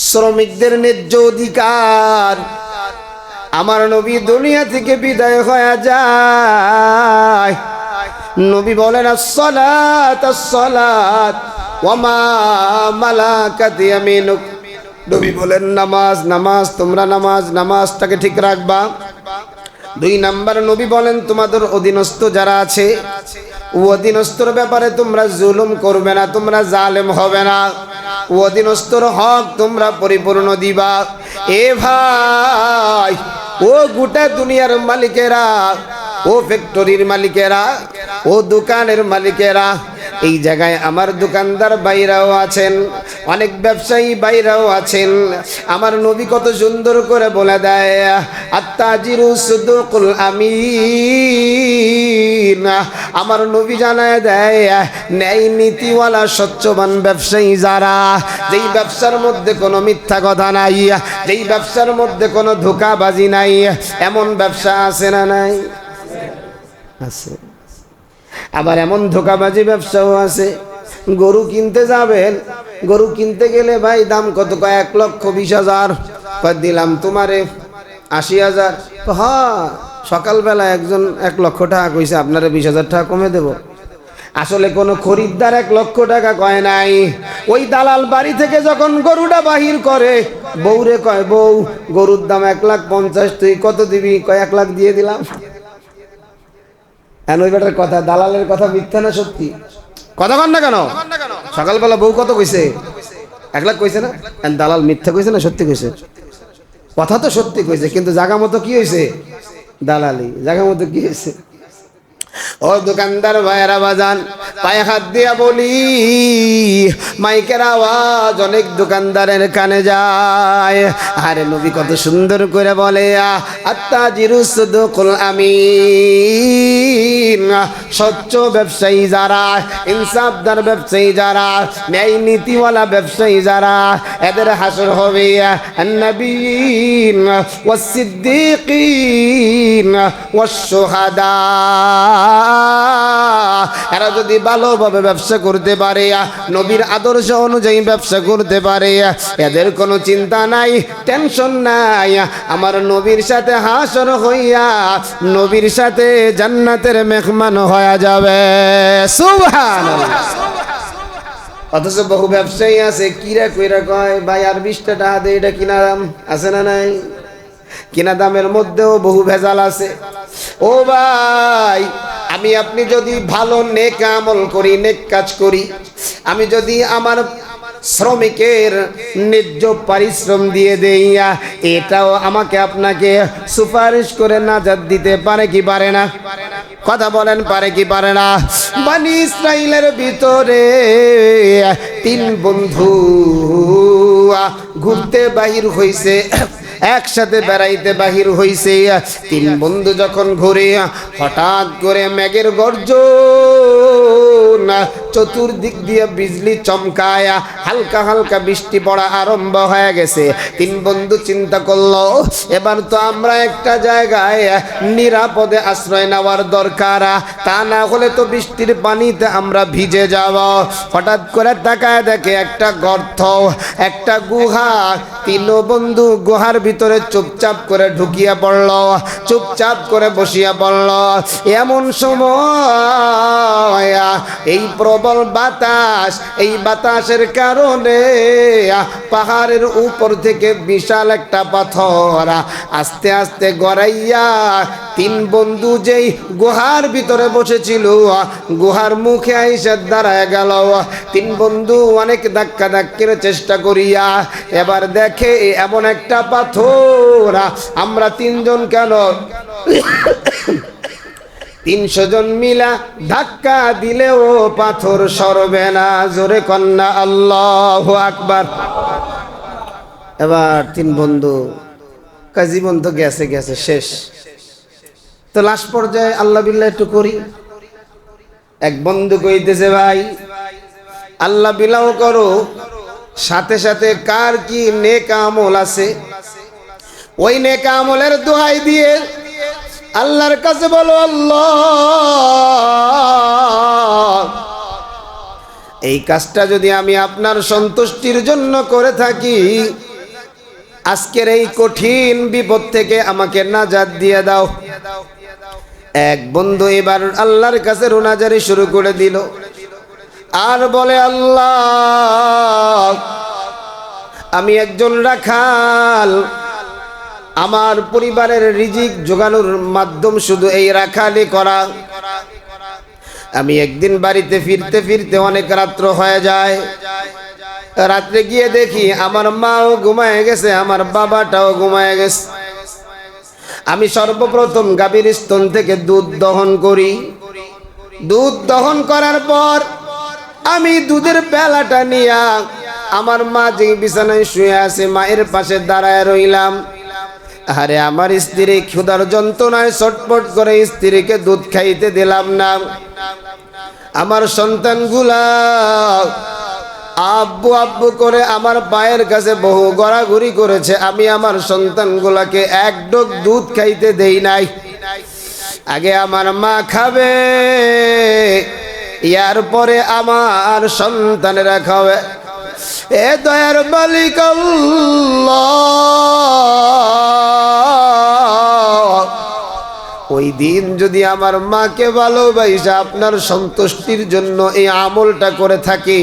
শ্রমিকদের ন্যায্য অধিকার। আমার নবী দুনিয়া থেকে বিদায় হয়ে যায়, নবী বলেন আসসালাত আসসালাত ওয়া মা মালাকাত ইয়ামিনুক। নবী বলেন নামাজ নামাজ, তোমরা নামাজ নামাজটাকে ঠিক রাখবা। 2 নাম্বার নবী বলেন তোমাদের অধীনস্থ যারা আছে অধীনস্থর ব্যাপারে তোমরা জুলুম করবে না, তোমরা জালেম হবে না, অধীনস্থর হক তোমরা পরিপূর্ণ দিবা। এ ভাই, ও গোটা দুনিয়ার মালিকেরা, ও ফ্যাক্টরির মালিকেরা, ও দোকানের মালিকেরা, এই জায়গায় আমার দোকানদার বাইরাও আছেন, অনেক ব্যবসায়ী বাইরাও আছেন। আমার নবী কত সুন্দর করে বলে দেয় আত্তাজিরু সুদুকুল আমিন। আমার নবী জানায় দেয় ন্যায় নীতিওয়ালা স্বচ্ছবান ব্যবসায়ী যারা, যেই ব্যবসার মধ্যে কোনো মিথ্যা কথা নাই, যেই ব্যবসার মধ্যে কোনো ধোঁকাবাজি নাই, এমন ব্যবসা আছে না নাই? আছে। আবার এমন ধোঁকাবাজি ব্যবসাও আছে। গরু কিনতে যাবেন, গরু কিনতে গেলে ভাই দাম কত? 1,20,000। দিলাম তোমারে 80,000। হ্যাঁ, সকালবেলা একজন 1 লক্ষ টাকা কইছে, আপনারা 20,000 টাকা কমে দেব। আসলে কোনো খরিদ্দার 1 লক্ষ টাকা কয় নাই। ওই দালাল বাড়ি থেকে যখন গরুটা বাহির করে, বউরে কয় বউ গরুর দাম 1,50,000, তুই কত দিবি? কয় 1 লাখ দিয়ে দিলাম। ওই বেটার কথা, দালালের কথা মিথ্যা না সত্যি? কথা কন না কেন? সকালবেলা বউ কত কইছে? 1 লাখ কইছে না? দালাল মিথ্যা কইছে না সত্যি কইছে? কথা তো সত্যি কইছে, কিন্তু জায়গা মতো কি হয়েছে? দালালি। জায়গা মতো কি হয়েছে? ও দোকানদার ভাইয়েরা বাজান, পায়ে হাত দিয়া বলি, মাইকের আওয়াজ অনেক দোকানদারের কানে যায়। আরে নবী কত সুন্দর করে বলে আত্তাজিরু সুদুকুল আমিন। স্বচ্ছ ব্যবসায়ী যারা, ইনসাফদার ব্যবসায়ী যারা, ন্যায় নীতিওয়ালা ব্যবসায়ী যারা, এদের হাসর হবে আন-নবিয়্যিন ওয়াস-সিদ্দীকিন ওয়াশ-শুহাদা। এরা যদি ভালোভাবে ব্যবসা করতে পারে, নবীর আদর্শ অনুযায়ী ব্যবসা করতে পারে, এদের কোনো চিন্তা নাই, টেনশন নাই। আমার নবীর সাথে হাসর হইয়া নবীর সাথে জান্নাতের মেহমান হয়ে যাবে। সুবহানাল্লাহ। অথচ বহু ব্যবসায়ী আছে কিরা কইরা কয় ভাই আর 20 টাকা দে, এটা কিনা দাম আছে না নাই? কিনা দামের মধ্যেও বহু ভেজাল আছে। ও ভাই, আমি আপনি যদি ভালো নেক আমল করি, নেক কাজ করি, আমি যদি আমার শ্রমিকের ন্যায্য পরিশ্রম দিয়ে দেই, এটাও আমাকে আপনাকে সুপারিশ করে নাজাত দিতে পারে কি পারে না? কথা বলেন, পারে কি পারে না? বনি ইসরাইলের ভিতরে 3 বন্ধু ঘুরতে বাহির হইছে, একসাথে বেড়াইতে বাহির হইছে। 3 বন্ধু যখন ঘুরে, হঠাৎ করে মেঘের গর্জন, চতুর্দিক দিয়ে বিজলি চমকায়, হালকা হালকা বৃষ্টি পড়া আরম্ভ হয়ে গেছে। 3 বন্ধু চিন্তা করলো এবার তো আমরা একটা জায়গায় নিরাপদে আশ্রয় নেওয়ার দরকার, তা না হলে তো বৃষ্টির পানিতে আমরা ভিজে যাব। হঠাৎ করে তাকায় দেখে একটা গর্ত, একটা গুহা। 3 বন্ধু গুহার ভিতরে চুপচাপ করে ঢুকিয়া পড়ল, চুপচাপ করে বসিয়া পড়ল। এমন সময় এই প্রবল বাতাস, এই বাতাসের কারণে পাহাড়ের উপর থেকে বিশাল একটা পাথর আস্তে আস্তে গড়াইয়া 3 বন্ধু যেই গুহার ভিতরে বসেছিল, গুহার মুখে আইসা দাঁড়ায় গেল। 3 বন্ধু অনেক ধাক্কা ধাক্কির চেষ্টা করিয়া এবার দেখে এমন একটা পাথর, আমরা 3 জন কেন 300 জন মিলা ধাক্কা দিলেও পাথর সরবে না। জোরে কন্যা আল্লাহু আকবার। এবার 3 বন্ধু জীবন তো গেছে গেছে, শেষ। তো লাস্ট পর্যায়ে আল্লাহ বিল্লাহ একটু করি। এক বন্ধু কইতেছে ভাই আল্লাহ বিলাও করো, সাথে সাথে কার কি নেক আমল আছে, ওই নেক আমলের দোহাই দিয়ে আল্লাহর কাছে বলো আল্লাহ এই কাজটা যদি আমি আপনার সন্তুষ্টির জন্য করে থাকি, আজকের এই কঠিন বিপদ থেকে আমাকে নাজাত দিয়ে দাও। এক বন্ধু এবার আল্লাহর কাছে রোনাজারি শুরু করে দিল আর বলে, আল্লাহ, আমি একজন রাখাল, আমার পরিবারের রিজিক জোগানোর মাধ্যম শুধু এই রাখালি করা। আমি একদিন বাড়িতে ফিরতে ফিরতে অনেক রাত্র হয়ে যায়। রাত্রে গিয়ে দেখি আমার মাও ঘুমায় গেছে, আমার বাবাটাও ঘুমায় গেছে। আমি সর্বপ্রথম গাভীর স্তন থেকে দুধ দহন করি। দুধ দহন করার পর আমি দুধের পেলাটা নিয়ে আমার মা যে বিছানায় শুয়ে আছে মায়ের পাশে দাঁড়ায় রইলাম। আরে আমার স্ত্রী ক্ষুধার যন্ত্রণায় ছটফট করে স্ত্রীকে দুধ খাইতে দিলাম না। আমার সন্তানগুলা আব্বু আব্বু করে আমার পায়ের কাছে বহু গড়াগড়ি করেছে, আমি আমার সন্তানগুলাকে এক ডোক দুধ খাইতে দেই নাই। আগে আমার মা খাবে, ইয়ার পরে আমার সন্তানেরা খাবে। এ দয়ার মালিক আল্লাহ, ওই দিন যদি আমার মাকে ভালোবাসা আপনার সন্তুষ্টির জন্য এই আমলটা করে থাকি,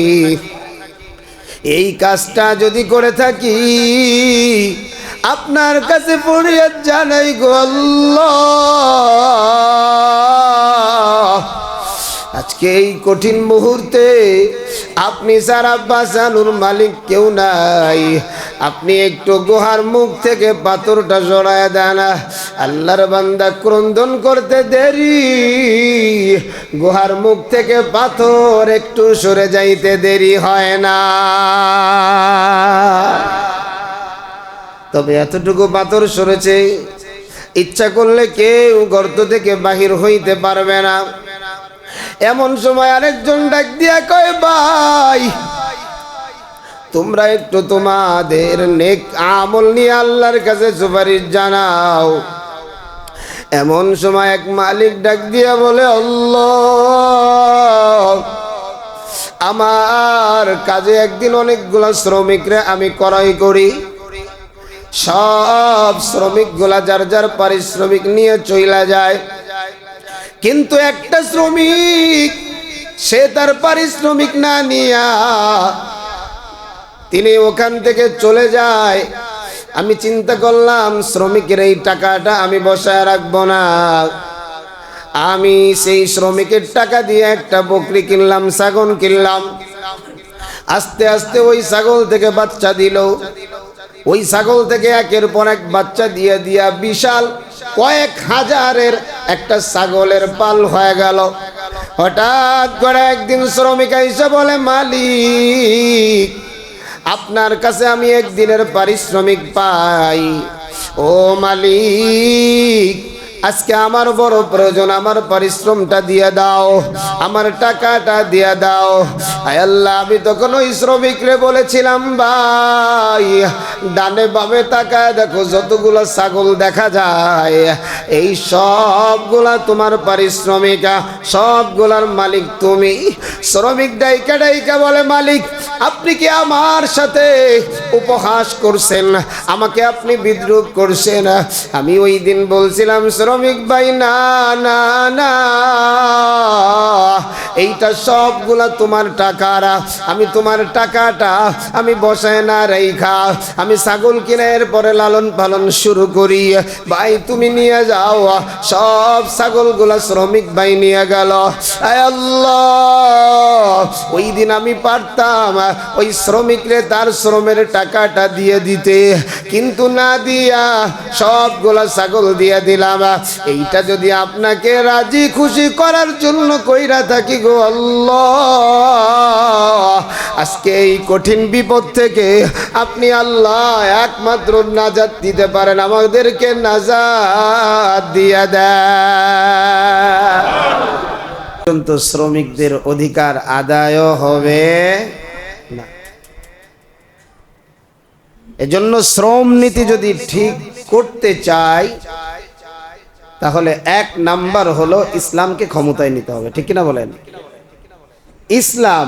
এই কাজটা যদি করে থাকি, আপনার কাছে ফরিয়াদ জানাই গো আল্লাহ, আজকে এই কঠিন মুহূর্তে আপনি ছাড়া বাঁচানোর মালিক কেউ নাই। আপনি একটু গুহার মুখ থেকে পাথরটা সরায় দেন। আল্লাহর বান্দা ক্রন্দন করতে দেরি, গুহার মুখ থেকে পাথর একটু সরে যাইতে দেরি হয় না। তবে এতটুকু পাথর সরেছে, ইচ্ছা করলে কেউ গর্ত থেকে বাহির হইতে পারবে না। এমন সময় আরেকজন ডাক দিয়া কয়, ভাই, তোমরা একটু তোমাদের নেক আমল নিয়ে আল্লাহর কাছে সুপারিশ জানাও। এমন সময় এক মালিক ডাক দিয়া বলে, আল্লাহ, আমার কাজে একদিন অনেকগুলা শ্রমিকরা আমি ক্রয় করি। সব শ্রমিকগুলা যার যার পারিশ্রমিক নিয়ে চইলা যায়, কিন্তু একটা শ্রমিক সে তার পারিশ্রমিক না নিয়া তিনি ওখান থেকে চলে যায়। আমি চিন্তা করলাম শ্রমিকের এই টাকাটা আমি বসায় রাখবো না। আমি সেই শ্রমিকের টাকা দিয়ে একটা বকরি কিনলাম, ছাগল কিনলাম। আস্তে আস্তে ওই ছাগল থেকে বাচ্চা দিল। ওই ছাগল থেকে একের পর এক বাচ্চা দিয়ে দিয়া বিশাল কয়েক হাজারের একটা ছাগলের পাল হয়ে গেল। হঠাৎ করে একদিন শ্রমিক এসে বলে, মালিক, আপনার কাছে আমি একদিনের পারিশ্রমিক পাই। ও মালিক, আজকে আমার বড় প্রয়োজন, আমার পরিশ্রমটা দিয়ে দাও, আমার টাকাটা দিয়ে দাও। আয় আল্লাহ, আমি তখন ওই শ্রমিকরে বলেছিলাম, ভাই, ডানে বামে তাকায় দেখো, যতগুলো ছাগল দেখা যায় এই সবগুলা তোমার পারিশ্রমিক, সবগুলার মালিক তুমি। শ্রমিক ডাইকা ডাইকা বলে, মালিক, আপনি কি আমার সাথে উপহাস করছেন? আমাকে আপনি বিদ্রুপ করছেন? আমি ওই দিন বলছিলাম, শ্রমিক ভাই, না না না, এইটা সবগুলা তোমার টাকার। আমি তোমার টাকাটা আমি বসায় না রেখা আমি ছাগল কিনের পরে লালন পালন শুরু করি। ভাই, তুমি নিয়ে যাও। সব ছাগলগুলা শ্রমিক ভাই নিয়ে গেল। আয় আল্লাহ, ওই দিন আমি পারতাম ওই শ্রমিকরে তার শ্রমের টাকাটা দিয়ে দিতে, কিন্তু না দিয়া সবগুলা ছাগল দিয়ে দিলাম। এইটা যদি আপনাকে রাজি খুশি করার জন্য কইরা থাকি গো আল্লাহ, আজকে এই কঠিন বিপদ থেকে আপনি আল্লাহ একমাত্র নাজাত দিতে পারেন, আমাদেরকে নাজাত দিয়া দেন। তো শ্রমিকদের অধিকার আদায় হবে না। এজন্য শ্রম নীতি যদি ঠিক করতে চাই, তাহলে এক নাম্বার হলো ইসলামকে ক্ষমতায় নিতে হবে। ঠিক কিনা বলেন? ইসলাম,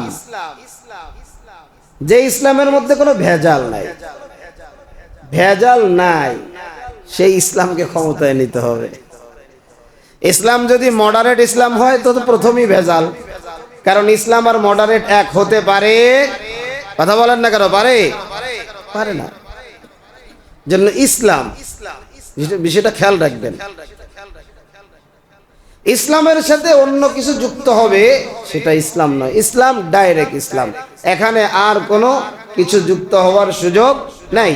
যে ইসলামের মধ্যে কোনো ভেজাল নাই, ভেজাল নাই, সেই ইসলামকে ক্ষমতায় নিতে হবে। ইসলাম যদি মডারেট ইসলাম হয় তো প্রথমেই ভেজাল, কারণ ইসলাম আর মডারেট এক হতে পারে? কথা বলেন না কেন, পারে? পারে না। জন্য ইসলাম, বিষয়টা খেয়াল রাখবেন, ইসলামের সাথে অন্য কিছু যুক্ত হবে সেটা ইসলাম নয়। ইসলাম ডাইরেক্ট ইসলাম, এখানে আর কোনো কিছু যুক্ত হওয়ার সুযোগ নাই।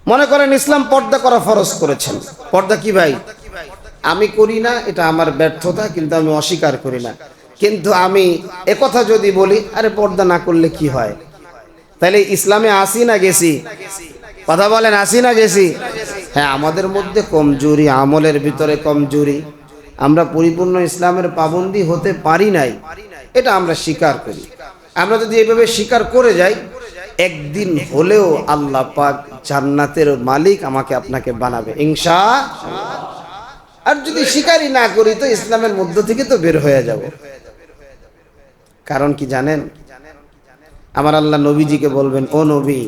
মনে করেন ইসলাম পর্দা করা ফরজ করেছেন। পর্দা কি ভাই? আমি করি না, এটা আমার ব্যর্থতা, কিন্তু আমি অস্বীকার করি না। কিন্তু আমি একথা যদি বলি, আরে পর্দা না করলে কি হয়, তাহলে ইসলামে আসি না গেছি? কথা বলেন, আসি না গেছি? হ্যাঁ, আমাদের মধ্যে কমজোরি, আমলের ভিতরে কমজোরি, আমরা পরিপূর্ণ ইসলামের পাবন্দী হতে পারি নাই, এটা আমরা স্বীকার করি। আমরা যদি এইভাবে স্বীকার করে যাই, একদিন হলেও আল্লাহ পাক জান্নাতের মালিক আমাকে আপনাকে বানাবে ইনশাআল্লাহ। আর যদি স্বীকারই না করি তো ইসলামের মধ্য থেকে তো বের হয়ে যাব। কারণ কি জানেন? আমার আল্লাহ নবীজিকে বলবেন, ও নবী,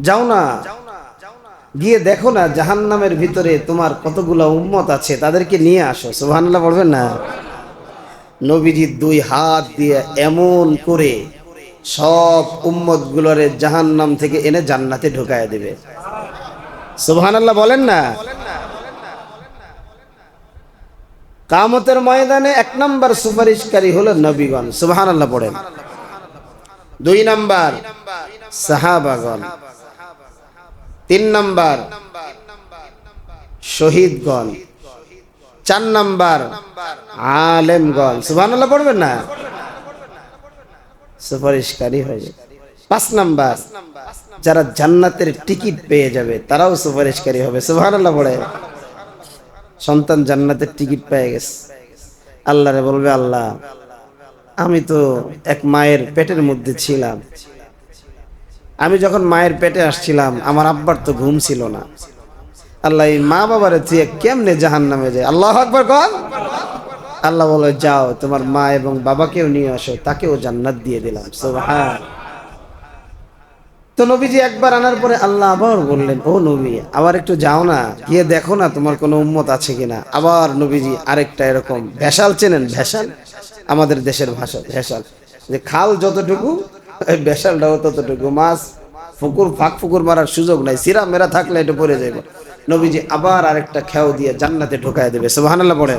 যাও না, গিয়ে দেখো না জাহান্নামের ভিতরে তোমার কতগুলো উম্মত আছে, তাদেরকে নিয়ে আসো। সুবহানাল্লাহ বলবেন না? নবীজি দুই হাত দিয়ে এমন করে সব উম্মত গুলোরে জাহান্নাম থেকে এনে জান্নাতে ঢুকায় দিবে। সুবহানাল্লাহ বলেন না? কিয়ামতের ময়দানে এক নাম্বার সুপারিশকারী হলো নবীগণ। সুবহানাল্লাহ পড়েন। দুই নাম্বার সাহাবাগণ, তিন নাম্বার শহীদগণ, চার নাম্বার আলেমগণ। সুবহানাল্লাহ পড়বেন না? সুপারিশকারী হয়ে। পাঁচ নাম্বার যারা জান্নাতের টিকিট পেয়ে যাবে তারাও সুপারিশকারী হবে। সুবহানাল্লাহ পড়ে। সন্তান জান্নাতের টিকিট পেয়ে গেছে, আল্লাহরে বলবে, আল্লাহ আমি তো এক মায়ের পেটের মধ্যে ছিলাম, আমি যখন মায়ের পেটে আসছিলাম আমার আব্বার তো ঘুম ছিল না, আল্লাহ এই মা বাবারে তুই কেমনে জাহান্নামে যায়? আল্লাহু আকবার কর। আল্লাহ বলে, যাও তোমার মা এবং বাবাকেও নিয়ে আসো, তাকেও জান্নাত দিয়ে দিলাম। সুবহান। তো নবীজি একবার আনার পরে আল্লাহ আবার বললেন, ও নবী, আবার একটু যাও না, গিয়ে দেখো না তোমার কোনো উম্মত আছে কিনা। আবার নবীজি আরেকটা এরকম ভেসাল, চেনেন ভেসাল? আমাদের দেশের ভাষা ভেসাল, যে খাল যতটুকু ভেসালটাও ততটুকু, মাছ পুকুর ফাঁক পুকুর মারার সুযোগ নাই, সিরা মেরা থাকলে এটা পড়ে যাবে। নবীজি আবার আরেকটা খেও দিয়ে জান্নাতে ঢোকায় দেবে। সুবহানাল্লাহ পড়ে।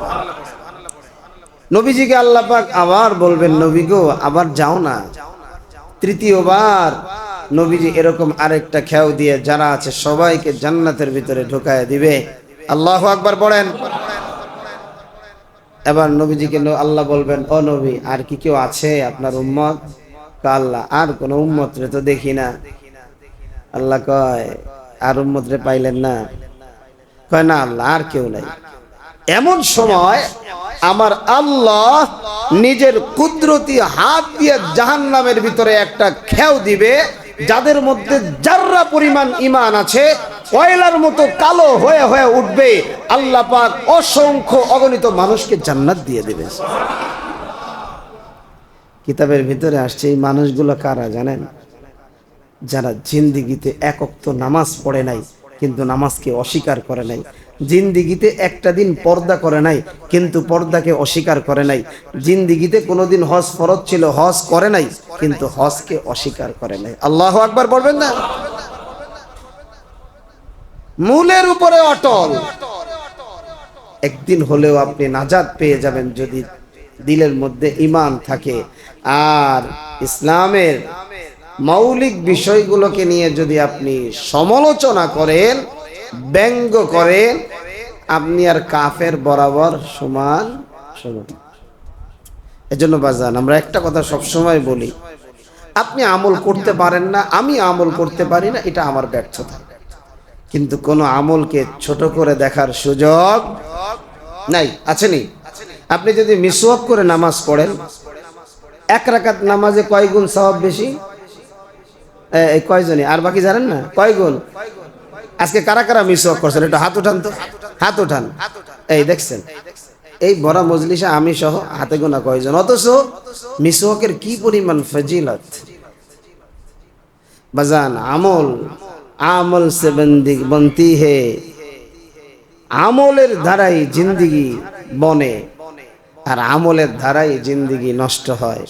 নবীজিকে আল্লাহ পাক আবার বলবেন, নবী গো আবার যাও না। তৃতীয়বার নবীজি এরকম আরেকটা খেও দিয়ে যারা আছে সবাইকে জান্নাতের ভিতরে ঢোকায় দিবে। আল্লাহু আকবার পড়েন। এবার নবীজিকে আল্লাহ বলবেন, ও নবী, আর কি কেউ আছে আপনার উম্মত? আল্লাহ আর কোন উম্মত রে তো দেখি না। আল্লাহ কয়, আর উম্মত রে পাইলেন না? কয় না আল্লাহ, আর কেউ নাই। এমন সময় আমার আল্লাহ নিজের কুদরতি হাত দিয়ে জাহান্নামের ভিতরে একটা খেও দিবে, যাদের মধ্যে জাররা পরিমাণ ঈমান আছে, কয়লার মতো কালো হয়ে হয়ে উঠবে। আল্লাহ পাক অসংখ্য অগণিত মানুষকে জান্নাত দিয়ে দেবে। কিতাবের ভিতরে আসছে এই মানুষগুলো কারা জানেন? যারা জিন্দিগিতে এক ওয়াক্ত নামাজ পড়ে নাই কিন্তু নামাজকে অস্বীকার করে নাই, জিন্দিগিতে একটা দিন পর্দা করে নাই কিন্তু পর্দাকে অস্বীকার করে নাই, জিন্দিগিতে কোনোদিন হজ ফরজ ছিল হজ করে নাই কিন্তু হজকে অস্বীকার করে নাই। আল্লাহু আকবার বলবেন না? মূলের উপরে অটল। একদিন হলেও আপনি নাজাত পেয়ে যাবেন যদি দিলের মধ্যে ঈমান থাকে। আর ইসলামের মৌলিক বিষয়গুলোকে নিয়ে যদি আপনি সমালোচনা করেন, ব্যঙ্গ করেন, আপনি আর কাফের বরাবর সমান সমান। এজন্য বাজান আমরা একটা কথা সবসময় বলি, আপনি আমল করতে পারেন না, আমি আমল করতে পারি না, এটা আমার ব্যর্থতা। কিন্তু কোনো আমলকে ছোট করে দেখার সুযোগ নাই, আছেনি? আপনি যদি মিসওয়াক করে নামাজ পড়েন, এক রাকাত নামাজে কয় গুণ সওয়াব বেশি? এই কয়জনই আর বাকি জানেন না কয় গুণ? আজকে কারা কারা মিসওয়াক করছেন একটু হাত উঠান তো, হাত উঠান। এই দেখছেন এই বড় মজলিসে আমি সহ হাতে গোনা কয়জন, অথচ মিসওয়াকের কি পরিমাণ ফজিলত। বাজান আমল আমল সে বনতি হে, আমলের দ্বারাই জিন্দিগি বনে আর আমলের দ্বারাই জিন্দিগি নষ্ট হয়।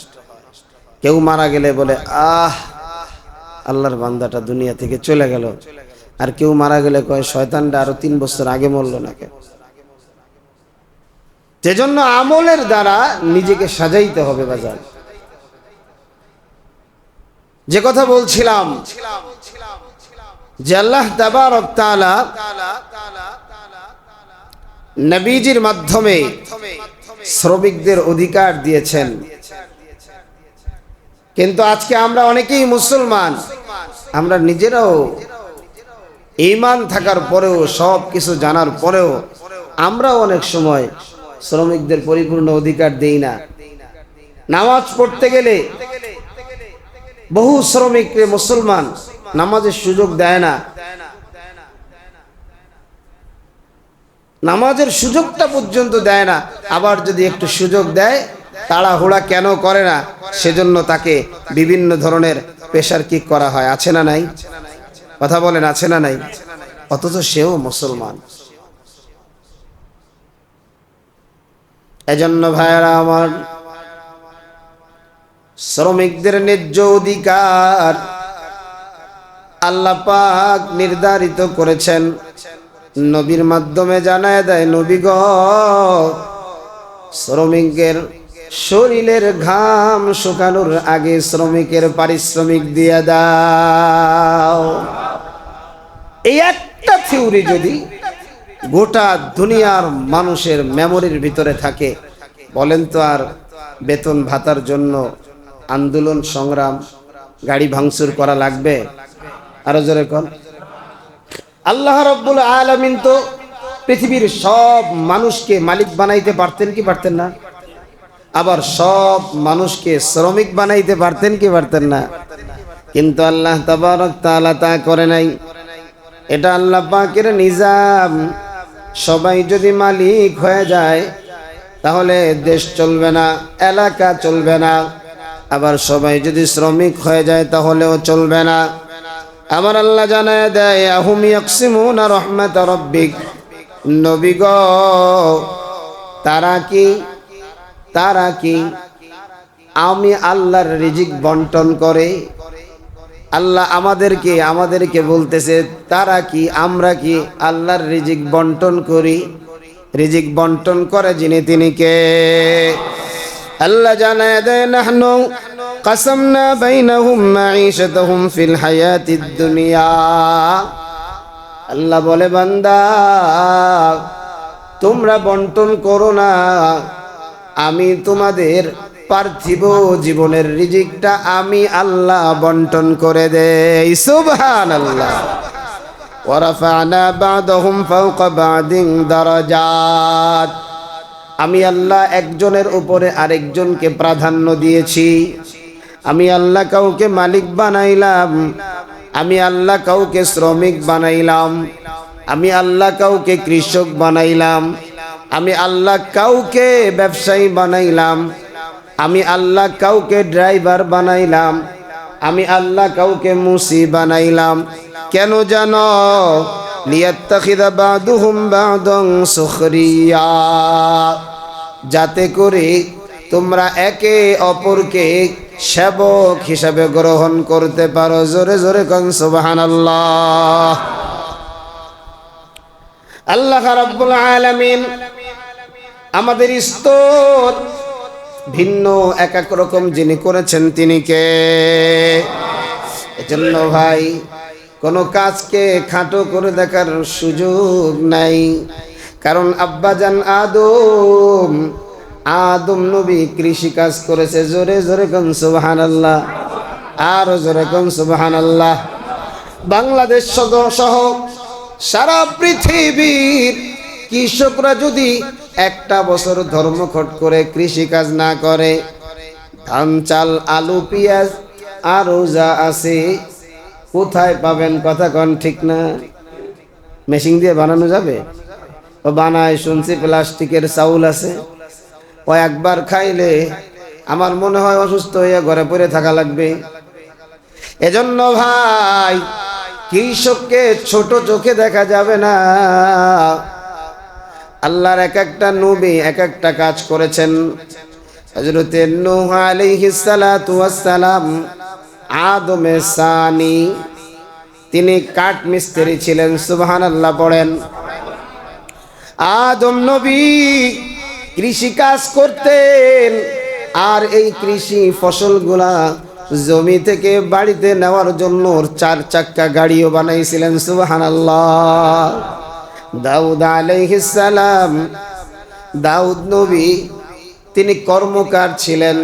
কেউ মারা গেলে বলে আহ আল্লাহর বান্দাটা দুনিয়া থেকে চলে গেল, আর কেউ মারা গেলে কয় শয়তানটা আরো 3 বছর আগে মরল না কেন। সেজন্য আমলের দ্বারা নিজেকে সাজাইতে হবে বাজার। যে কথা বলছিলাম যে আল্লাহ তাবারক তাআলা নবীজির মাধ্যমে শ্রমিকদের অধিকার দিয়েছেন, কিন্তু আজকে আমরা অনেকেই মুসলমান, আমরা নিজেরাও ঈমান থাকার পরেও সব কিছু জানার পরেও আমরা অনেক সময় শ্রমিকদের পরিপূর্ণ অধিকার দেই না। নামাজ পড়তে গেলে বহু শ্রমিককে মুসলমান নামাজের সুযোগ দেয় না, নামাজের সুযোগটা পর্যন্ত দেয় না। আবার যদি একটু সুযোগ দেয় তাড়াহুড়া কেন করে না, সেজন্য তাকে বিভিন্ন ধরনের প্রেশার কিক করা হয়। আছে না নাই? কথা বলেন, আছে না নাই? অথচ সেও মুসলমান। এজন্য ভাইরা আমার, শ্রমিকদের ন্যায্য অধিকার আল্লাহ পাক নির্ধারিত করেছেন, নবীর মাধ্যমে জানায় দেয়, নবী গো শ্রমিকের শরীরের ঘাম শুকানোর আগে শ্রমিকের পারিশ্রমিক দিয়ে দাও। এই একটা থিওরি যদি গোটা দুনিয়ার মানুষের মেমোরির ভিতরে থাকে, বলেন তো আর বেতন ভাতার জন্য আন্দোলন সংগ্রাম গাড়ি ভাঙচুর করা লাগবে? আরো জোরে কোন। আল্লাহ রাব্বুল আলামিন তো পৃথিবীর সব মানুষকে মালিক বানাইতে পারতেন কি পারতেন না? আবার সব মানুষকে শ্রমিক বানাইতে পারতেন কি পারতেন না? কিন্তু আল্লাহ তাবারক তাআলা তা করে নাই। এটা আল্লাহ পাকের নিজাম। সবাই যদি মালিক হয়ে যায় তাহলে দেশ চলবে না, এলাকা চলবে না। আবার সবাই যদি শ্রমিক হয়ে যায় তাহলেও চলবে না। আমার আল্লাহ জানায় দেয়, আহুম ইয়াকসিমুনা রাহমাত রাব্বিক, নবী গো তারা কি আমি আল্লাহর রিজিক বন্টন করে? আল্লাহ আমাদেরকে বলতেছে, তারা কি আমরা কি আল্লাহর রিজিক বন্টন করি? রিজিক বন্টন করে যিনি তিনি কে? আল্লাহ জানায় দেয়, নাহনু কাসামনা বাইনাহুম মাঈশাতাহুম ফিল হায়াতিদ দুনিয়া। আল্লাহ বলে, বান্দা তোমরা বন্টন করো না, আমি তোমাদের পার্থিব জীবনের রিজিকটা আমি আল্লাহ বন্টন করে দেই। সুবহানাল্লাহ। ওয়া রাফা'না বা'দাহুম ফাওকা বা'দিন দারাজাত। আমি আল্লাহ একজনের উপরে আরেকজনকে প্রাধান্য দিয়েছি। আমি আল্লাহ কাউকে মালিক বানাইলাম, আমি আল্লাহ কাউকে শ্রমিক বানাইলাম, আমি আল্লাহ কাউকে কৃষক বানাইলাম, আমি আল্লাহ কাউকে ব্যবসায়ী বানাইলাম, আমি আল্লাহ কাউকে ড্রাইভার বানাইলাম, আমি আল্লাহ কাউকে মুসি বানাইলাম। কেন জানো? লিয়াত্তাখিযা বা'দুহুম বা'দান সুখরিয়া, যাতে করে তোমরা একে অপরকে সেবক হিসাবে গ্রহণ করতে পারো। জোরে জোরে কোন সুবহানাল্লাহ। আল্লাহ রাব্বুল আলামিন আমাদের স্তর ভিন্ন এক এক রকম যিনি করেছেন তিনি কে? এজন্য ভাই কোনো কাজকে খাটো করে দেখার সুযোগ নাই। কারণ আব্বাজান আদম নবী কৃষি কাজ করেছে। জোরে জোরে কোন সুবহানাল্লাহ, আরো জোরে কোন সুবহানাল্লাহ। বাংলাদেশ সহ সারা পৃথিবীর কৃষকরা যদি একটা বছর ধর্মঘট করে কৃষি কাজ না করে, ধান চাল আলু পেঁয়াজ আরো যা আছে কোথায় পাবেন? কথা কন ঠিক না? মেশিন দিয়ে বানানো যাবে? ও বানায় শুনছি প্লাস্টিকের চাউল আছে, ও একবার খাইলে আমার মনে হয় অসুস্থ হয়ে ঘরে পড়ে থাকা লাগবে। এজন্য ভাই কৃষককে ছোট চোখে দেখা যাবে না। আল্লাহর এক একটা নবী এক একটা কাজ করেছেন। হযরতে নূহ আলাইহিস সালাতু ওয়াস সালাম আদমে সানি, তিনি কাঠ মিস্ত্রি ছিলেন। সুবহানাল্লাহ পড়েন। আদম নবী কৃষি কাজ করতেন, আর এই কৃষি ফসলগুলা জমি থেকে বাড়িতে নেওয়ার জন্য 4 চাক্কা গাড়িও বানাইছিলেন। সুবহানাল্লাহ। দাউদ আলাইহিস সালাম, দাউদ নবী তিনি কর্মকার ছিলেন।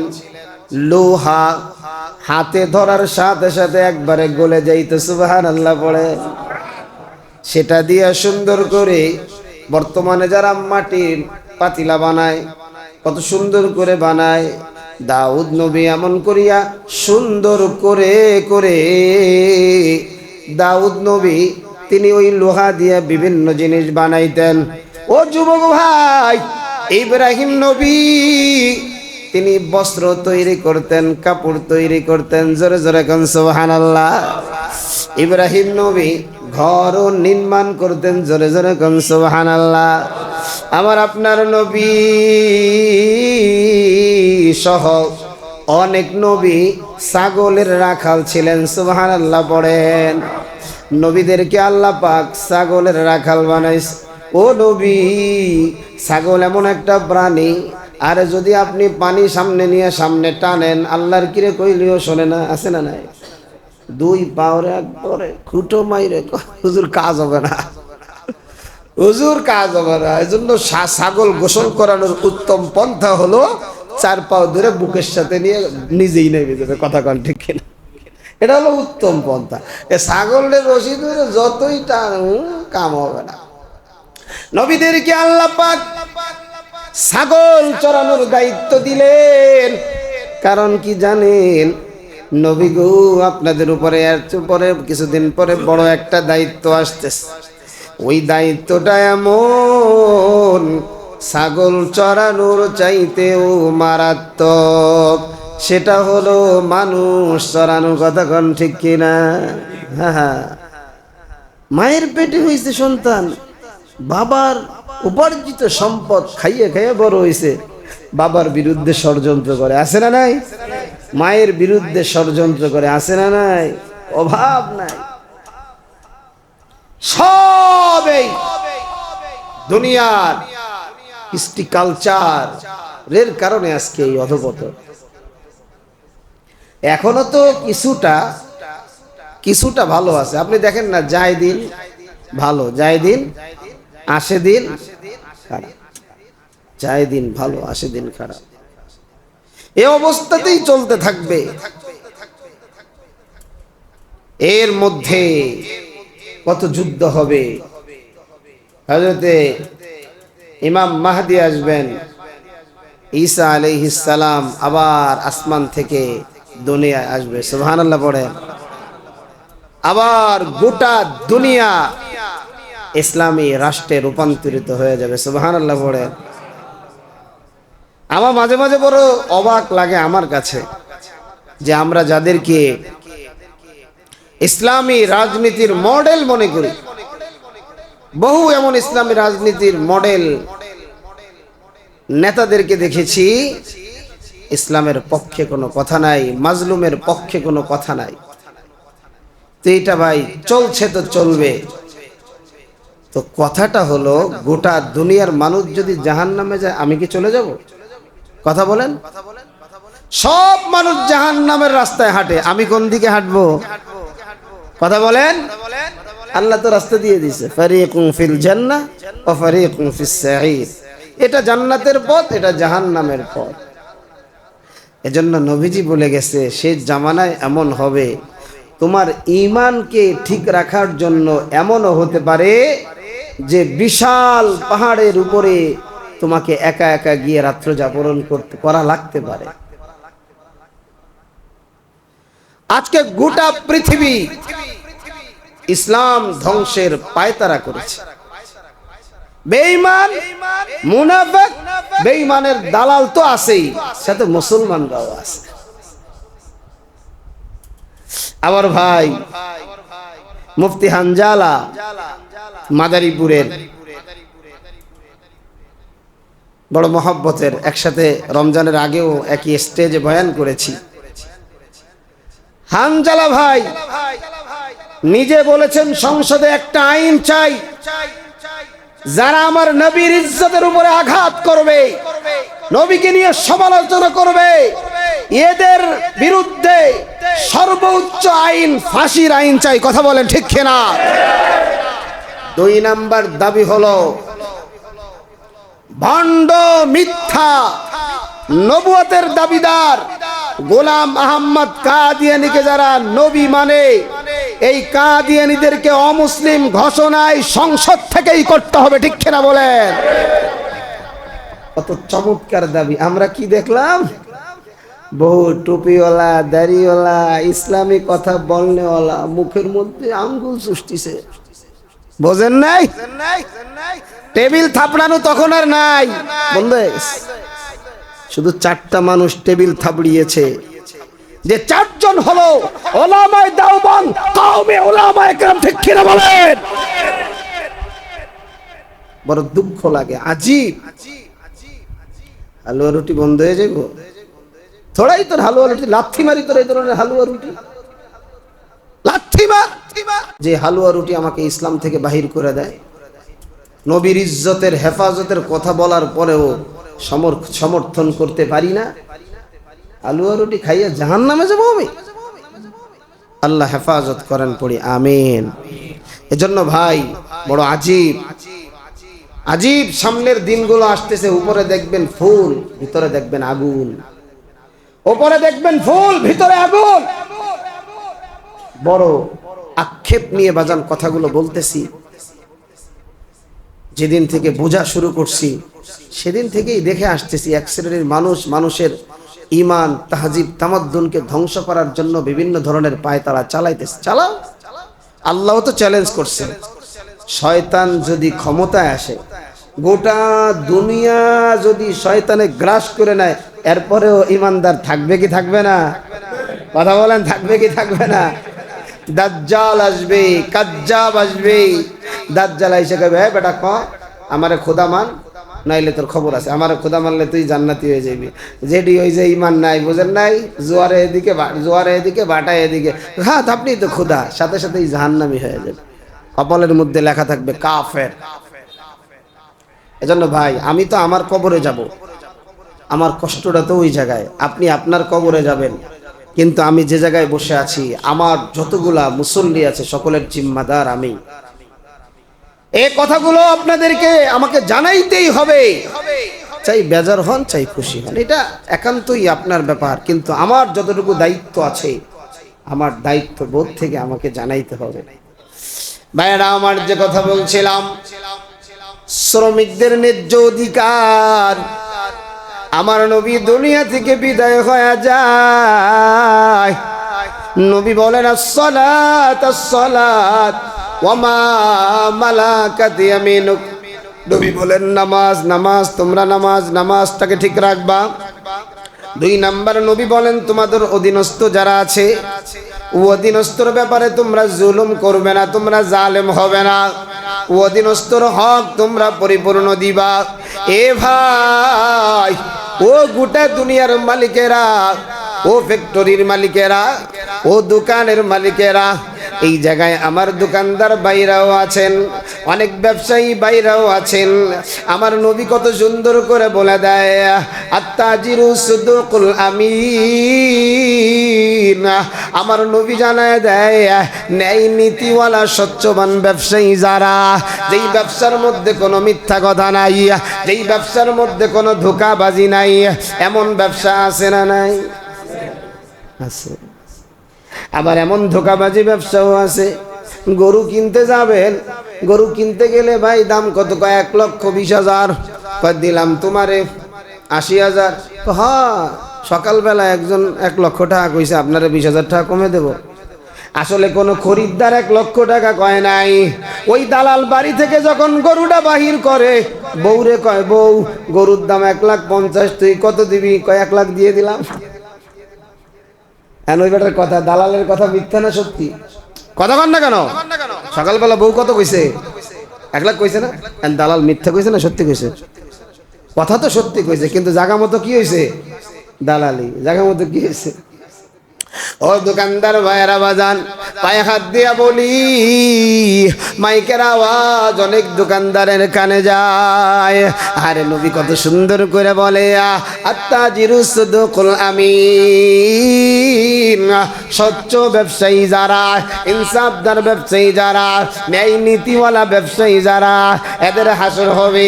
লোহা হাতে ধরার সাথে সাথে একবারে গলে যাইত। সুবহানাল্লাহ পড়ে। সেটা দিয়ে সুন্দর করে বর্তমানে যারা মাটির পাতিলা বানায়, কত সুন্দর করে বানায়, দাউদ নবী এমন করিয়া সুন্দর করে করে দাউদ নবী তিনি ওই লোহা দিয়ে বিভিন্ন জিনিস বানাইতেন। ও যুবক ভাই, ইব্রাহিম নবী তিনি বস্ত্র তৈরি করতেন, কাপড় তৈরি করতেন। জোরে জোরে কোন সুবহানাল্লাহ। ইব্রাহিম নবী ঘরও নির্মাণ করতেন। জোরে জোরে কোন সুবহানাল্লাহ। আমার আপনার নবী সহ অনেক নবী ছাগলের রাখাল ছিলেন। সুবহানাল্লাহ পড়েন। নবীদেরকে আল্লাহ পাক ছাগলের রাখাল বানাইছে। ও নবী, ছাগল এমন একটা প্রাণী, আর যদি আপনি পানি সামনে নিয়ে সামনে টানেন, আল্লাহর কিরে কইলিও শোনে না। আছে না নাই? 2 পাওরে একবারে খুঁটো মাইরে হুজুর কাজ হবে না, হুজুর কাজ হবে না। এই জন্য ছাগল গোসল করানোর উত্তম পন্থা হলো 4 পাও ধরে বুকের সাথে নিয়ে নিজেই নেমে যাবে। কথা কন ঠিক কিনা? এটা হলো উত্তম পন্থা। এ ছাগলের রশি ধরে যতই টান কাম হবে না। নবীদেরকে আল্লাহ পাক ছাগল চরানোর দায়িত্ব দিলেন। কারণ কি জানেন? নবী গো, আপনাদের উপরে পরে কিছুদিন পরে বড় একটা দায়িত্ব আসতেছে। ওই দায়িত্বটা এমন, ছাগল চরানোর চাইতেও মারাত্মক। সেটা হলো মানুষ চরানো। কথা কন ঠিক কিনা? হ্যাঁ, মায়ের পেটে হয়েছে সন্তান, বাবার উপার্জিত সম্পদ খাইয়ে খাইয়ে বড় হয়েছে, বাবার বিরুদ্ধে ষড়যন্ত্র করে। আছে না নাই? মায়ের বিরুদ্ধে ষড়যন্ত্র করে। আছে না নাই? অভাব নাই। সব এই দুনিয়ার কৃষ্টি কালচার এর কারণে আজকে এই অধপতন। এখনো তো কিছুটা ভালো আছে। আপনি দেখেন না, যায় দিন ভালো, যায় দিন আসে দিন খারাপ, যায় দিন ভালো আসে দিন খারাপ। এই অবস্থাতেই চলতে থাকবে। এর মধ্যে কত যুদ্ধ হবে। হযরতে ইমাম মাহদি আসবেন, ঈসা আলাইহিস সালাম আবার আসমান থেকে দুনিয়ায় আসবে। সুবহানাল্লাহ পড়েন। আবার গোটা দুনিয়া ইসলামী রাষ্ট্রে রূপান্তরিত হয়ে যাবে। সুবহানাল্লাহ পড়েন। আমার মাঝে মাঝে বড় অবাক লাগে আমার কাছে যে আমরা যাদেরকে ইসলামী রাজনীতির মডেল মনে করি, বহু এমন ইসলামী রাজনীতির মডেল নেতাদেরকে দেখেছি, ইসলামের পক্ষে কোনো কথা নাই, মাজলুমের পক্ষে কোনো কথা নাই। তো এটা ভাই চলছে তো চলবে। তো কথাটা হলো, গোটা দুনিয়ার মানুষ যদি জাহান্নামে যায়, আমি কি চলে যাব? কথা বলেন। সব মানুষ জাহান্নামের রাস্তায় হাঁটে, আমি কোন দিকে হাঁটবো? কথা বলেন। আল্লাহ তো রাস্তা দিয়ে দিয়েছে, ফারিকুন ফিল জান্নাহ ওয়া ফারিকুন ফিস সাঈর। এটা জান্নাতের পথ, এটা জাহান্নামের পথ। এজন্য নবীজি বলে গেছে, সেই জামানায় এমন হবে, তোমার ঈমানকে ঠিক রাখার জন্য এমনও হতে পারে যে বিশাল পাহাড়ের উপরে তোমাকে একা একা গিয়ে রাত্র যাপন করা লাগতে পারে। আজকে গোটা পৃথিবী ইসলাম ধ্বংসের পায়তারা করেছে। বেঈমান, মুনাফিক, বেঈমানের দালাল তো আছেই, সাথে মুসলমানরাও আছে। আমার ভাই মুফতি হানজালা মাদারীপুরের বড় মহব্বতের, একসাথে রমজানের আগেও একই স্টেজে বয়ান করেছি। হানজালা ভাই নিজে বলেছেন সংসদে একটা আইন চাই, যারা আমার নবীর ইজ্জতের উপরে আঘাত করবে, নবীকে নিয়ে সমালোচনা করবে, এদের বিরুদ্ধে সর্বোচ্চ আইন ফাঁসির আইন চাই। কথা বলেন ঠিক কিনা? 2 নাম্বার দাবি হলো ভণ্ড, মিথ্যা, নবুয়তের দাবিদার গোলাম আহমদ কাদিয়ানীকে যারা নবী মানে, এই কাদিয়ানীদেরকে অমুসলিম ঘোষণায় সংসদ থেকেই করতে হবে। ঠিক কিনা বলেন? কত চমৎকার দাবি। আমরা কি দেখলাম? বহু টুপিওয়ালা, দাড়িওয়ালা, ইসলামী কথা বলনেওয়ালা মুখের মধ্যে আঙ্গুল চুষতিছে। বোঝেন নাই? টেবিল থাপড়ানো তখন আর নাই, বন্ধ হয়ে গেছে। শুধু 4টা মানুষ টেবিল থাপড়িয়েছে, যে 4 জন হলো ওলামায়ে দেওবন্দ, কওমে ওলামায়ে কেরাম। ঠিক কিনা বলেন? বড় দুঃখ লাগে, আজীব। হালুয়া রুটি বন্ধ হয়ে যাবো, থোড়াই তোর হালুয়া রুটি লাথি মারি, তোর এই ধরনের হালুয়া রুটি লাথি মার। যে হালুয়া রুটি আমাকে ইসলাম থেকে বাহির করে দেয়, নবীর ইজ্জতের হেফাজতের কথা বলার পরেও সমর্থন করতে পারি না, হালুয়া রুটি খাইয়া জাহান্নামে যাবো আমি। আল্লাহ হেফাজত করেন, পড়ি আমিন। এজন্য ভাই বড় আজীব আজীব সামনের দিনগুলো আসতেছে। উপরে দেখবেন ফুল, ভিতরে দেখবেন আগুন। উপরে দেখবেন ফুল, ভিতরে আগুন। বড় আক্ষেপ নিয়ে বাজান কথাগুলো বলতেছি। যেদিন থেকে বোঝা শুরু করছি সেদিন থেকেই দেখে আসতেছি এক শ্রেণীর মানুষ মানুষের ঈমান, তাহজিব, তামাদ্দুনকে ধ্বংস করার জন্য বিভিন্ন ধরনের পায়তারা চালাইতেছে। চালাও, আল্লাহ তো চ্যালেঞ্জ করছে, শয়তান যদি ক্ষমতায় আসে, গোটা দুনিয়া যদি শয়তানে গ্রাস করে নেয়, এরপরেও ঈমানদার থাকবে কি থাকবে না? কথা বলেন, থাকবে কি থাকবে না? দাজ্জাল আসবে, কাজ্জাব আসবে। দাজ্জাল আইসা কবে, বেটা ক আমারে খোদা মান, নাইলে তোর খবর আছে। আমারে খোদা মানলে তুই জান্নাতি হয়ে যাবি। যেটি ওই যে ঈমান নাই, বুঝেন নাই, জোয়ারে এদিকে বাটায় এদিকে, হ্যাঁ আপনি তো খোদা, সাথে সাথেই জাহান্নামী হয়ে যাবে। কপালের মধ্যে লেখা থাকবে কাফের। এজন্য ভাই আমি তো আমার কবরে যাব, আমার কষ্টটা তো ওই জায়গায়, আপনি আপনার কবরে যাবেন, কিন্তু আমি যে জায়গায় বসে আছি, আমার যতগুলা মুসল্লি আছে সকলের জিম্মাদার আমি। এই কথাগুলো আপনাদেরকে আমাকে জানাইতেই হবে, চাই বেজার হন চাই খুশি হন, এটা একান্তই আপনার ব্যাপার। কিন্তু আমার যতটুকু দায়িত্ব আছে, আমার দায়িত্ব বোধ থেকে আমাকে জানাইতে হবে। ভাইরা আমার, যে কথা বলছিলাম, শ্রমিকদের ন্যায্য অধিকার, আমার নবী দুনিয়া থেকে বিদায় হয়ে যায়, নবী বলেন আসসালাত আসসালাত ওয়া মা মালাকাত ইয়ামিনুক। নবী বলেন নামাজ নামাজ, তোমরা নামাজটাকে ঠিক রাখবা। 2 নাম্বার নবী বলেন তোমাদের অধীনস্থ যারা আছে, অধীনস্থর ব্যাপারে তোমরা জুলুম করবে না, তোমরা জালেম হবে না, অধীনস্থর হক তোমরা পরিপূর্ণ দিবা। এ ভাই, ও গোটা দুনিয়ার মালিকেরা, ও ফ্যাক্টরির মালিকেরা, ও দোকানের মালিকেরা, এই জায়গায় আমার দোকানদার বাইরাও আছেন, অনেক ব্যবসায়ী বাইরাও আছেন। আমার নবী কত সুন্দর করে বলে দেয়, আত্তাজিরু সুদুকুল আমিন। আমার নবী জানায় দেয়, ন্যায় নীতিওয়ালা স্বচ্ছবান ব্যবসায়ী যারা, যেই ব্যবসার মধ্যে কোনো মিথ্যা কথা নাই, যেই ব্যবসার মধ্যে কোনো ধোঁকাবাজি নাই, এমন ব্যবসা আছে না নাই? আছে। আবার এমন ধোঁকাবাজি ব্যবসাও আছে, গরু কিনতে যাবেন, গরু কিনতে গেলে ভাই দাম কত, 1,20,000, কয় দিলাম তোমারে 80,000। হ্যাঁ, সকালবেলা একজন 1 লক্ষ টাকা কইছে, আপনারা 20,000 টাকা কমে দেব। আসলে কোনো খরিদ্দার 1 লক্ষ টাকা কয় নাই, ওই দালাল বাড়ি থেকে যখন গরুটা বাহির করে, বউরে কয়, বউ গরুর দাম 1,50,000, তুই কত দিবি? কয় 1 লাখ দিয়ে দিলাম। ওই বেটার কথা, দালালের কথা মিথ্যা না সত্যি? কথা কন না কেন? সকালবেলা বউ কত কইছে? 1 লাখ কইছে না? দালাল মিথ্যা কইছে না সত্যি কইছে? কথা তো সত্যি কইছে, কিন্তু জায়গা মতো কি হয়েছে? দালালি। জায়গা মতো কি হয়েছে? ও দোকানদার ভাইয়েরা বাজান, পায়ে হাত দিয়া বলি, মাইকের আওয়াজ অনেক দোকানদারের কানে যায়। আরে নবী কত সুন্দর করে বলে, আত্তাজিরু সুদুকুল আমিন। স্বচ্ছ ব্যবসায়ী যারা, ইনসাফদার ব্যবসায়ী যারা, ন্যায় নীতিওয়ালা ব্যবসায়ী যারা, এদের হাসর হবে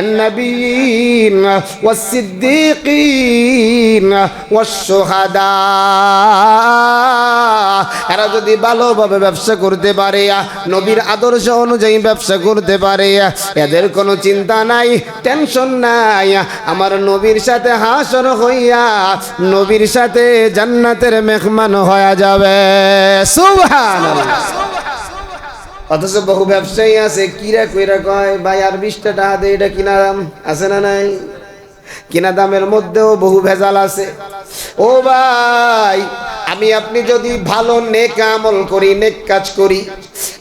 আন-নবিয়্যিন ওয়াস-সিদ্দীকিন ওয়াশ-শুহাদা। এরা যদি ভালোভাবে ব্যবসা করতে পারে, নবীর আদর্শ অনুযায়ী ব্যবসা করতে পারে, এদের কোনো চিন্তা নাই, টেনশন নাই। আমার নবীর সাথে হাসর হইয়া নবীর সাথে জান্নাতের মেহমান হয়ে যাবে। সুবহানাল্লাহ। অথচ বহু ব্যবসায়ী আছে, কিরা কইরা কয়, ভাই আর 20টা টাকা দে, এটা কিনা দাম আছে না নাই? কিনা দামের মধ্যেও বহু ভেজাল আছে। ও ভাই, আমি আপনি যদি ভালো নেক আমল করি, নেক কাজ করি,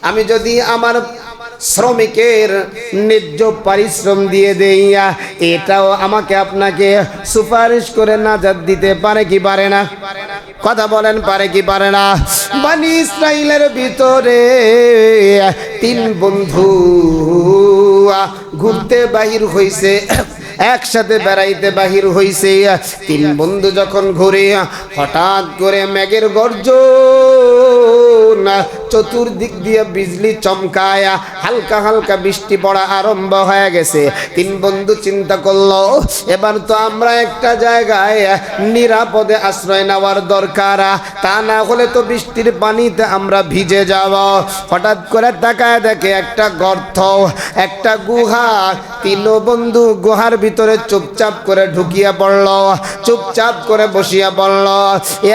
আমি যদি আমার শ্রমিকের ন্যায্য পরিশ্রম দিয়ে দেই, এটাও আমাকে আপনাকে সুপারিশ করে নাজাত দিতে পারে কি পারে না? কথা বলেন, পারে কি পারে না? বনি ইসরাইলের ভিতরে 3 বন্ধু ঘুরতে বাহির হইছে, একসাথে বেড়াইতে বাহির হইছে। 3 বন্ধু যখন ঘুরে, হঠাৎ করে মেঘের গর্জন, চতুর্দিক দিয়ে বিজলি চমকায়, হালকা হালকা বৃষ্টি পড়া আরম্ভ হয়ে গেছে। 3 বন্ধু চিন্তা করলো, এবার তো আমরা একটা জায়গায় নিরাপদে আশ্রয় নেওয়ার দরকার, তা না হলে তো বৃষ্টির পানিতে আমরা ভিজে যাব। হঠাৎ করে তাকায় দেখে একটা গর্ত, একটা গুহা। 3 বন্ধু গুহার ভিতরে চুপচাপ করে ঢুকিয়া পড়ল, চুপচাপ করে বসিয়া পড়ল।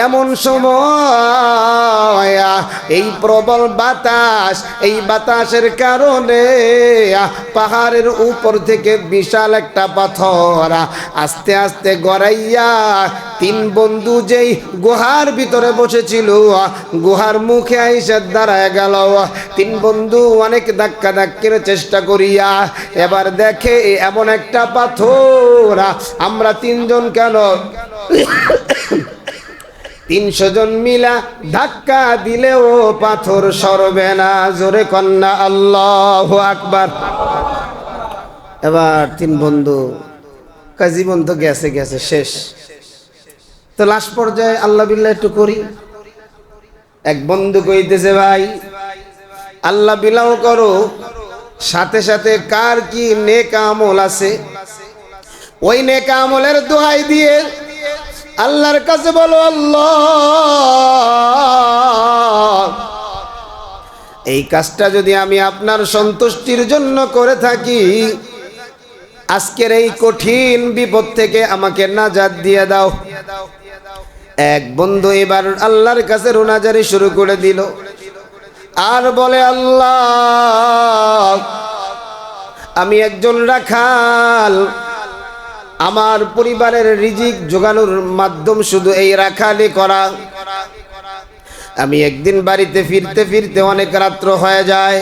এমন সময় এই প্রবল বাতাস, এই বাতাসের কারণে পাহাড়ের উপর থেকে বিশাল একটা পাথর আস্তে আস্তে গড়াইয়া 3 বন্ধু যেই গুহার ভিতরে বসেছিল, গুহার মুখে আইসা দাঁড়ায় গেল। 3 বন্ধু অনেক ধাক্কা ধাক্কির চেষ্টা করিয়া এবার দেখে এমন একটা পাথর, আমরা 3 জন কেন 300 জন মিলা ধাক্কা দিলেও পাথর সরবে না। জোরে কন্যা আল্লাহু আকবার। এবার 3 বন্ধু জীবন তো গেছে গেছে, শেষ। তো লাস্ট পর্যায়ে আল্লাহ বিল্লাহ একটু করি। এক বন্ধু কইতেছে, ভাই আল্লাহ বিল্লাহ করো, সাথে সাথে কার কি নেক আমল আছে, ওই নেক আমলের দোহাই দিয়ে আল্লাহর কাছে বলো, আল্লাহ এই কাজটা যদি আমি আপনার সন্তুষ্টির জন্য করে থাকি, আজকের এই কঠিন বিপদ থেকে আমাকে নাজাত দিয়ে দাও। এক বন্ধু এবার আল্লাহর কাছে রোনাজারি শুরু করে দিল, আর বলে, আল্লাহ আমি একজন রাখাল, আমার পরিবারের রিজিক জোগানোর মাধ্যম শুধু এই রাখালি করা। আমি একদিন বাড়িতে ফিরতে ফিরতে অনেক রাত্র হয়ে যায়।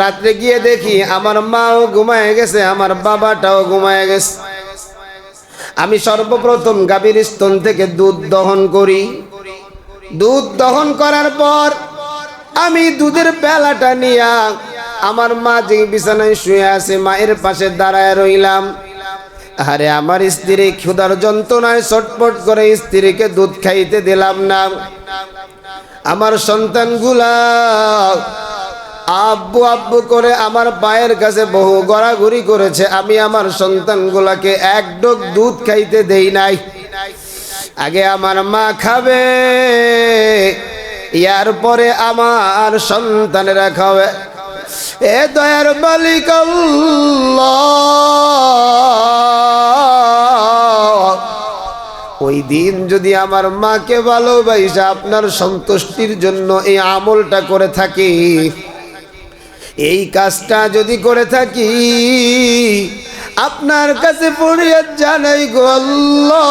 রাত্রে গিয়ে দেখি আমার মাও ঘুমায় গেছে, আমার বাবাটাও ঘুমায় গেছে। আমি সর্বপ্রথম গাভীর স্তন থেকে দুধ দহন করি। দুধ দহন করার পর আমি দুধের পেলাটা নিয়ে আমার মা যে বিছানায় শুয়ে আছে, মায়ের পাশে দাঁড়ায় রইলাম। আরে আমার স্ত্রী ক্ষুধার যন্ত্রণায় ছটফট করে স্ত্রীকে দুধ খাইতে দিলাম না। আমার সন্তানগুলা আব্বু আব্বু করে আমার পায়ের কাছে বহু গড়াগড়ি করেছে, আমি আমার সন্তানগুলাকে এক ডোক দুধ খাইতে দেই নাই। আগে আমার মা খাবে, ইয়ার পরে আমার সন্তানেরা খাবে। এ দয়ার মালিক আল্লাহ, ওই দিন যদি আমার মাকে ভালোবাসা আপনার সন্তুষ্টির জন্য এই আমলটা করে থাকি, এই কাজটা যদি করে থাকি আপনার কাছে ফরিয়াদ জানাই গো আল্লাহ,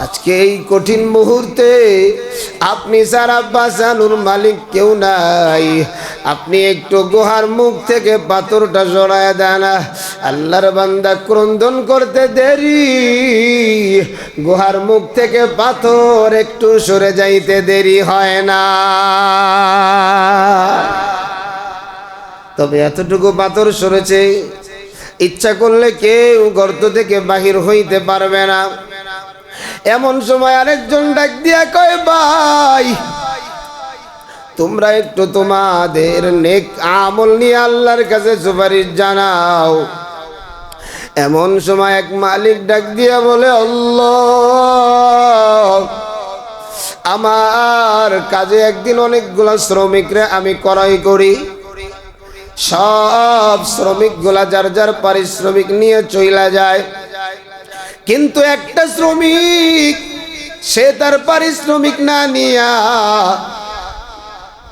আজকে এই কঠিন মুহূর্তে আপনি ছাড়া বাঁচানোর মালিক কেউ নাই। আপনি একটু গুহার মুখ থেকে পাথরটা সরায় দেন। আল্লাহর বান্দা ক্রন্দন করতে দেরি, গুহার মুখ থেকে পাথর একটু সরে যাইতে দেরি হয় না। তবে এতটুকু পাথর সরেছে, ইচ্ছা করলে কেউ গর্ত থেকে বাহির হইতে পারবে না। এমন সময় আরেকজন ডাক দিয়া কয়, ভাই তোমরা একটু তোমাদের নেক আমল নিয়ে আল্লাহর কাছে সুপারিশ জানাও। এমন সময় এক মালিক ডাক দিয়া বলে, আল্লাহ, আমার কাজে একদিন অনেকগুলা শ্রমিকরে আমি ক্রয় করি, সব শ্রমিকগুলা যার যার পারিশ্রমিক নিয়ে চইলা যায়, কিন্তু একটা শ্রমিক সে তার পারিশ্রমিক না নিয়া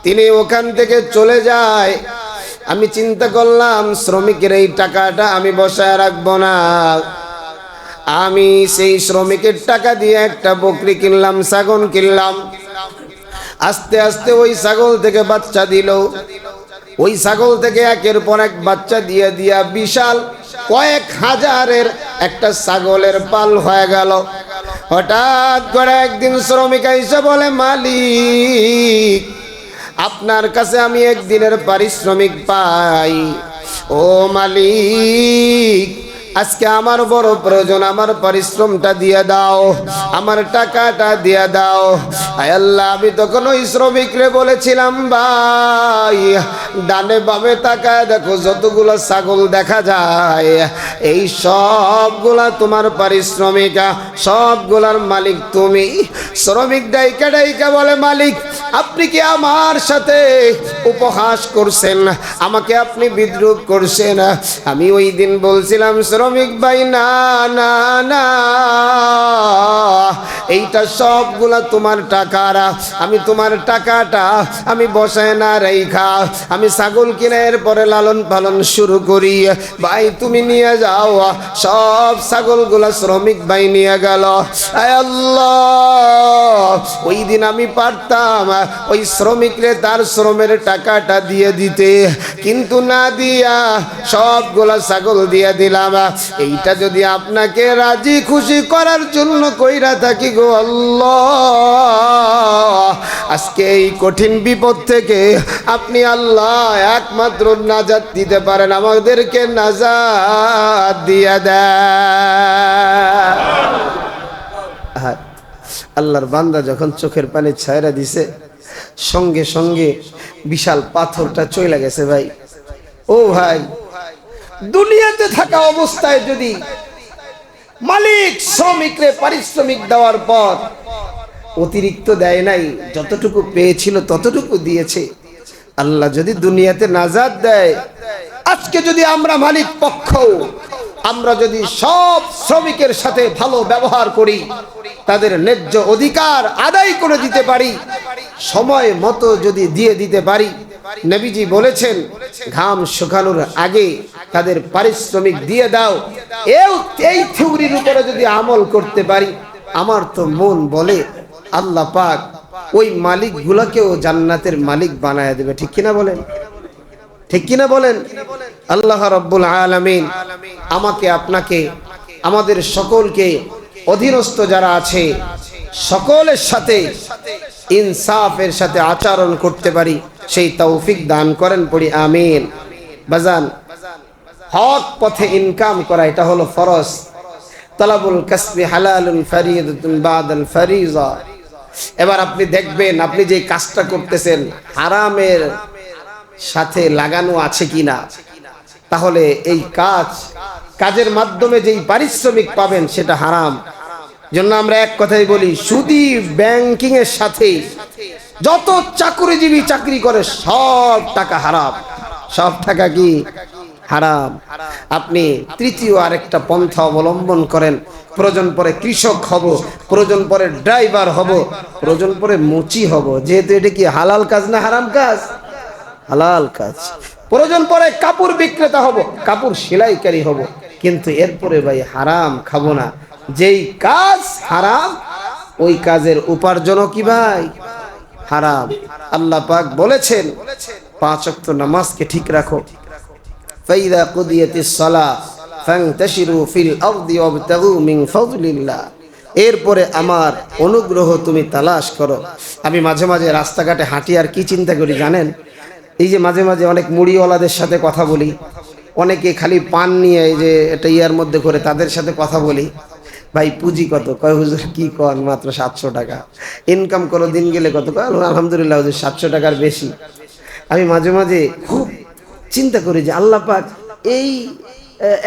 তিনি ওখান থেকে চলে যায়। আমি চিন্তা করলাম শ্রমিকের এই টাকাটা আমি বসায় রাখবো না, আমি সেই শ্রমিকের টাকা দিয়ে একটা বকরি কিনলাম, ছাগল কিনলাম। আস্তে আস্তে ওই ছাগল থেকে বাচ্চা দিল, ওই ছাগল থেকে একের পর এক বাচ্চা দিয়ে দিয়া বিশাল কয়েক হাজারের একটা ছাগলের পাল হয়ে গেল। হঠাৎ করে একদিন শ্রমিক এসে বলে, মালিক আপনার কাছে আমি একদিনের পারিশ্রমিক পাই। ও মালিক, আজকে আমার বড় প্রয়োজন, আমার পরিশ্রমটা দিয়ে দাও, আমার টাকাটা দিয়ে দাও। আয় আল্লাহ, আমি তখন ওই শ্রমিকরে বলেছিলাম, ভাই ডানে বামে তাকায় দেখো, যতগুলো ছাগল দেখা যায় এই সবগুলা তোমার পারিশ্রমিক, সবগুলার মালিক তুমি। শ্রমিক ডাইকা ডাইকা বলে, মালিক আপনি কি আমার সাথে উপহাস করছেন? আমাকে আপনি বিদ্রুপ করছেন? আমি ওই দিন বলছিলাম শ্রমিক ভাই, না না না, এইটা সবগুলা তোমার টাকার, আমি তোমার টাকাটা আমি বসায় না রেখা আমি ছাগল কিনের পরে লালন পালন শুরু করি। ভাই তুমি নিয়ে যাও। সব ছাগলগুলা শ্রমিক ভাই নিয়ে গেল। আয় আল্লাহ, ওই দিন আমি পারতাম ওই শ্রমিকরে তার শ্রমের টাকাটা দিয়ে দিতে, কিন্তু না দিয়া সবগুলা ছাগল দিয়ে দিলাম। এইটা যদি আপনাকে রাজি খুশি করার জন্য কইরা থাকি গো আল্লাহ, আজকে এই কঠিন বিপদ থেকে আপনি আল্লাহ একমাত্র নাজাত দিতে পারেন, আমাদেরকে নাজাত দিয়া দেন। আল্লাহর বান্দা যখন চোখের পানি ছায়রা দিছে, সঙ্গে সঙ্গে বিশাল পাথরটা চলে গেছে। ভাই ও ভাই, দুনিয়াতে থাকা অবস্থায় যদি মালিক শ্রমিকরে পারিশ্রমিক দেওয়ার পর অতিরিক্ত দেয় নাই, যতটুকু পেয়েছিল ততটুকু দিয়েছে। আল্লাহ যদি দুনিয়াতে নাজাত দেয়, আজকে যদি আমরা মালিক পক্ষ, আমরা যদি সব শ্রমিকের সাথে ভালো ব্যবহার করি, তাদের ন্যায্য অধিকার আদায় করে দিতে পারি, সময় মতো যদি দিয়ে দিতে পারি, নবীজি বলেছেন ঘাম শুকানোর আগে তাদের পারিশ্রমিক দিয়ে দাও। এই থিওরির উপরে যদি আমল করতে পারি, আমার তো মন বলে আল্লাহ পাক ওই মালিকগুলোকেও জান্নাতের মালিক বানায় দেবে। ঠিক কিনা বলেন? ঠিক কিনা বলেন? আল্লাহ রাব্বুল আলামিন আমাকে আপনাকে আমাদের সকলকে অধীনস্থ যারা আছে সকলের সাথে ইনসাফের সাথে আচরণ করতে পারি সেই তৌফিক দান করেন, পড়ি আমিন। বাজান, হক পথে ইনকাম করা এটা হলো ফরজ। তালাবুল কাসবি হালালুন ফরিদাতুন বাদাল ফরিজা। এবার আপনি দেখবেন আপনি যে কাজটা করতেছেন হারামের সাথে লাগানো আছে কিনা, তাহলে এই কাজের মাধ্যমে যেই পারিশ্রমিক পাবেন সেটা হারাম। জন্য আমরা এক কথাই বলি, সুদী ব্যাংকিং এর সাথে যত চাকরিজীবী চাকরি করে সব টাকা হারাম, সব টাকা কি হারাম। আপনি তৃতীয় আরেকটা পন্থা অবলম্বন করেন, প্রয়োজন পরে কৃষক হব, প্রয়োজন পরে ড্রাইভার হব, প্রয়োজন পরে মুচি হব, যেহেতু এটা কি হালাল কাজ না হারাম কাজ? হালাল কাজ। প্রয়োজন পরে কাপড় বিক্রেতা হব, কাপড় সেলাইকারী হব, কিন্তু এরপরে ভাই হারাম খাবো না। যেই কাজ হারাম ওই কাজের উপার্জনও কি ভাই হারাম। আল্লাহ পাক বলেছেন 5 ওয়াক্ত নামাজকে ঠিক রাখো। ফাইদা কুদিয়াতিস সালাহ ফান্তাশিরু ফিল আরদি ওয়াবতাগু মিন ফাদলিল্লাহ। এরপরে আমার অনুগ্রহ তুমি তালাশ করো। আমি মাঝে মাঝে রাস্তাঘাটে হাঁটি আর কি চিন্তা করি জানেন? এই যে মাঝে মাঝে অনেক মুড়িওয়ালাদের সাথে কথা বলি, অনেকে খালি পান নিয়ে এই যে এটা ইয়ার মধ্যে করে তাদের সাথে কথা বলি, ভাই পুঁজি কত? কয় হুজুর কি কন, মাত্র 700 টাকা। ইনকাম করো দিন গেলে কত? কয় আলহামদুলিল্লাহ হুজুর 700 টাকার বেশি। আমি মাঝে মাঝে খুব চিন্তা করি যে আল্লাহ পাক এই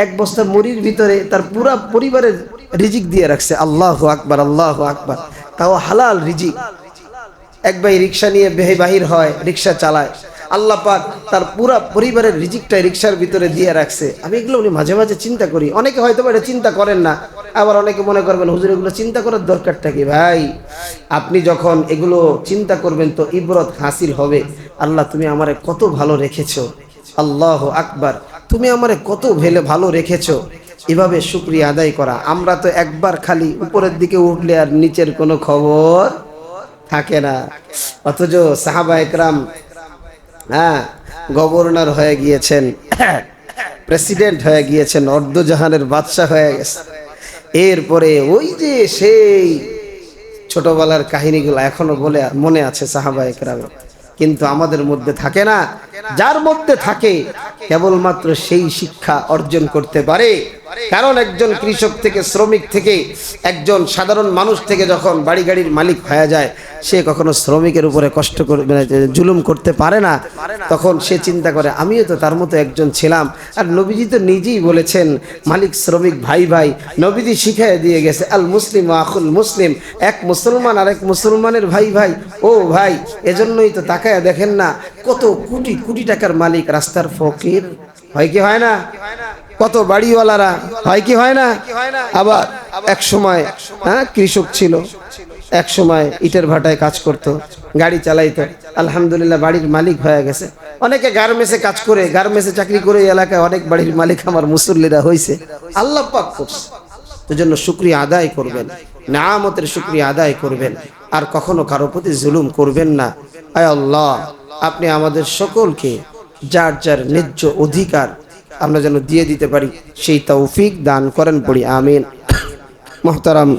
এক বস্তা মুড়ির ভিতরে তার পুরা পরিবারের রিজিক দিয়ে রাখছে। আল্লাহু আকবার, আল্লাহু আকবার। তাও হালাল রিজিক। এক ভাই রিক্সা নিয়ে বাহির হয়, রিক্সা চালায়, আল্লাহ পাক তার পুরা পরিবারের রিজিকটাই রিক্সার ভিতরে দিয়ে রাখছে। আমি এগুলো মাঝে মাঝে চিন্তা করি। অনেকে হয়তো এটা চিন্তা করেন না, আবার অনেকে মনে করবেন হুজুর এগুলো চিন্তা করার দরকারটা কি? ভাই আপনি যখন এগুলো চিন্তা করবেন তো ইবরত হাসিল হবে। আল্লাহ তুমি আমারে কত ভালো রেখেছো, আল্লাহু আকবার, তুমি আমারে কত ভালো রেখেছো, এভাবে শুকরিয়া আদায় করা। আমরা তো একবার খালি উপরের দিকে উঠলে আর নিচের কোনো খবর থাকে না। অথচ সাহাবা একরাম গভর্নর হয়ে গিয়েছেন, প্রেসিডেন্ট হয়ে গিয়েছেন, অর্ধজাহানের বাদশাহ হয়ে গেছে। এরপরে ওই যে সেই ছোটবেলার কাহিনীগুলো এখনো বলে মনে আছে সাহাবা একরামের, কিন্তু আমাদের মধ্যে থাকে না। যার মধ্যে থাকে কেবলমাত্র সেই শিক্ষা অর্জন করতে পারে। কারণ একজন কৃষক থেকে, শ্রমিক থেকে, একজন সাধারণ মানুষ থেকে যখন বাড়ি গাড়ির মালিক হয়ে যায়, সে কখনো শ্রমিকের উপরে কষ্ট করে জুলুম করতে পারে না। তখন সে চিন্তা করে আমিও তো তার মতো একজন ছিলাম। আর নবীজি তো নিজেই বলেছেন মালিক শ্রমিক ভাই ভাই। নবীজি শিখিয়ে দিয়ে গেছে আল মুসলিম আখুল মুসলিম, এক মুসলমান আর এক মুসলমানের ভাই ভাই। ও ভাই, এজন্যই তো তাকায় দেখেন না কত কোটি কোটি টাকার মালিক রাস্তার ফকির হয় কি হয় না? কত বাড়িওয়ালারা হয় কি হয় না? আবার এক সময় কৃষক ছিল, এক সময় ইটের ভাটায় কাজ করত, গাড়ি চালাইতো, আলহামদুলিল্লাহ বাড়ির মালিক হয়ে গেছে। অনেকে গার্মেন্টসে কাজ করে, গার্মেন্টসে চাকরি করে এলাকায় অনেক বাড়ির মালিক আমার মুসল্লিরা হয়েছে। আল্লাহ পাক করছে। এজন্য শুকরিয়া আদায় করবেন, নিয়ামতের শুকরিয়া আদায় করবেন, আর কখনো কারো প্রতি জুলুম করবেন না। আয় আল্লাহ, আপনি আমাদের সকলকে যার যার ন্যায্য অধিকার আমরা যেন দিয়ে দিতে পারি সেই তৌফিক দান করেন, পড়ি আমিন। মুহতারাম